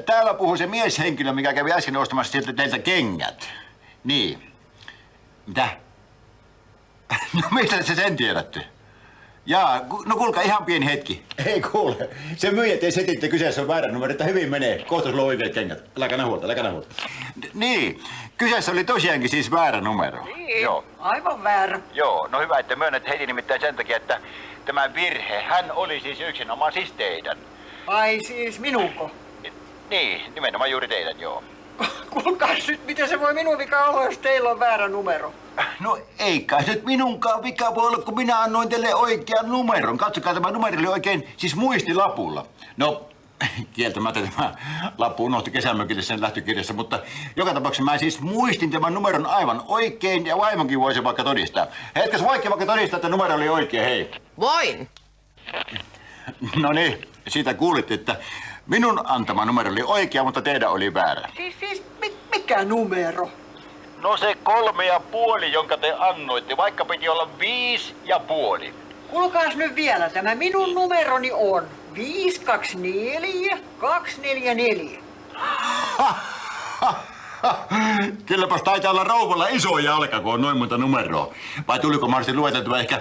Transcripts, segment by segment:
Täällä puhuu se mieshenkilö, mikä kävi äsken ostamassa sieltä teiltä kengät. Niin. Mitä? No mistä te sen tiedätte? Jaa, no kuulkaa ihan pieni hetki. Ei kuule, se myyjä ei setitte kyseessä on väärä numero, että hyvin menee. Kohta sulla on oikeat kengät. Äläkä huolta. Niin, kyseessä oli tosiaankin siis väärä numero. Niin, Joo. aivan väärä. Joo, no hyvä, että myönnät Heidi nimittäin sen takia, että tämä virhe, hän oli siis yksinomaan siis teidän. Ai siis minunko? Niin, nimenomaan juuri teidän, joo. Kuulkaas nyt, miten se voi minun vika olla, jos teillä on väärä numero? No ei kai nyt minunkaan vika voi olla, kun minä annoin teille oikean numeron. Katsokaa, tämä numero oli oikein siis muistilapulla. No, kieltämättä tämä lappu unohtui kesämökille sen lähtökirjassa, mutta joka tapauksessa mä siis muistin tämän numeron aivan oikein ja vaimonkin voisi vaikka todistaa. Hetkäs voikin vaikka todistaa, että numero oli oikein, hei. Voin. No niin, siitä kuulitte, että minun antama numero oli oikea, mutta teidän oli väärä. Siis mikä numero? No se 3,5, jonka te annoitte, vaikka piti olla 5,5. Kuulkaas nyt vielä, tämä minun numeroni on 524 244. Kylläpäs taitaa olla rouvalla iso jalka, kun on noin monta numeroa. Vai tuliko mahdollisesti lueteltua ehkä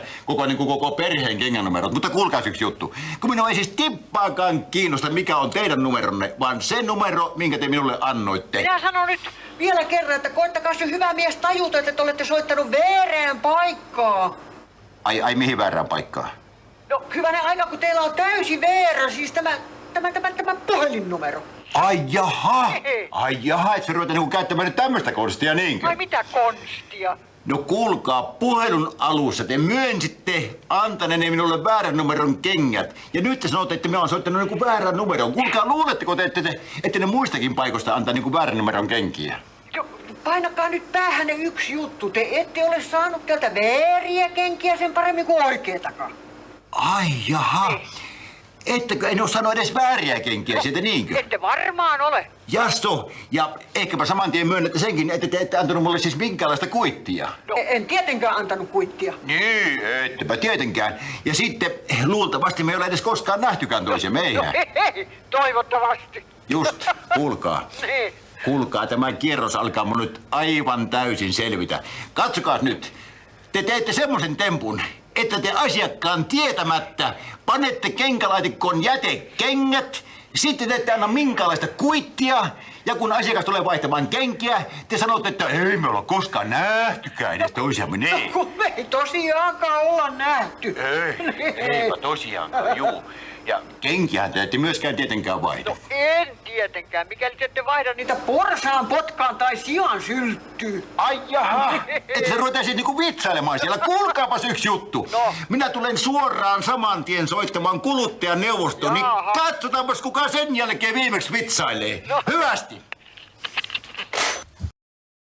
koko perheen kengänumerot? Mutta kuulkaas yksi juttu. Kun minua ei siis tippaakaan kiinnosta, mikä on teidän numeronne, vaan se numero, minkä te minulle annoitte. Minä sanon nyt vielä kerran, että koittakaa se hyvä mies tajuta, että te olette soittanut väärään paikkaan. Ai mihin väärään paikkaan? No hyvänen aika, kun teillä on täysin väärä, siis tämä puhelinnumero. Ai jaha, et sä ruveta niinku käyttämään nyt tämmöstä konstia niinkö? Ai mitä konstia? No kuulkaa, puhelun alussa te myönsitte antaneenne minulle väärän numeron kengät. Ja nyt te sanotte, että minä olen soittanut joku väärän numeron. Kuulkaa, luuletteko te, että ne muistakin paikoista antaa niinku väärän numeron kenkiä? Jo, painakaa nyt päähänne yksi juttu. Te ette ole saanut täältä vääriä kenkiä sen paremmin kuin oikeetakaan. Ai jaha. Ettekö en ole saanut edes vääriä kenkiä sieltä niinkö? Ette varmaan ole. Jasso, ja ehkäpä saman tien myönnätte senkin, että te ette antanut mulle siis minkäänlaista kuittia. No, en tietenkään antanut kuittia. Niin, ettepä tietenkään. Ja sitten luultavasti me ei ole edes koskaan nähtykään toisiamme, eihän? Hei, toivottavasti. Just, kuulkaa. Niin. Kuulkaa, tämä kierros alkaa mun nyt aivan täysin selvitä. Katsokaa nyt. Te teette semmoisen tempun, että te asiakkaan tietämättä panette kenkälaatikkoon jätekengät, sitten te ette anna minkäänlaista kuittia, ja kun asiakas tulee vaihtamaan kenkiä, te sanotte, että ei me olla koskaan nähtykään edes toisiamme, niin. Kun me ei tosiaankaan olla nähty. Eipä tosiaankaan, juu. Ja kenkiähän te ette myöskään tietenkään vaihda. No en tietenkään, mikäli te ette vaihda niitä porsaan potkaan tai sian sylttyyn. Ai jaha, että se ruvetaan siis niinku vitsailemaan siellä. Kuulkaapas yksi juttu. No. Minä tulen suoraan saman tien soittamaan kuluttajaneuvostoon, niin Jaha. katsotaanpas kuka sen jälkeen viimeksi vitsailee. No. Hyvästi.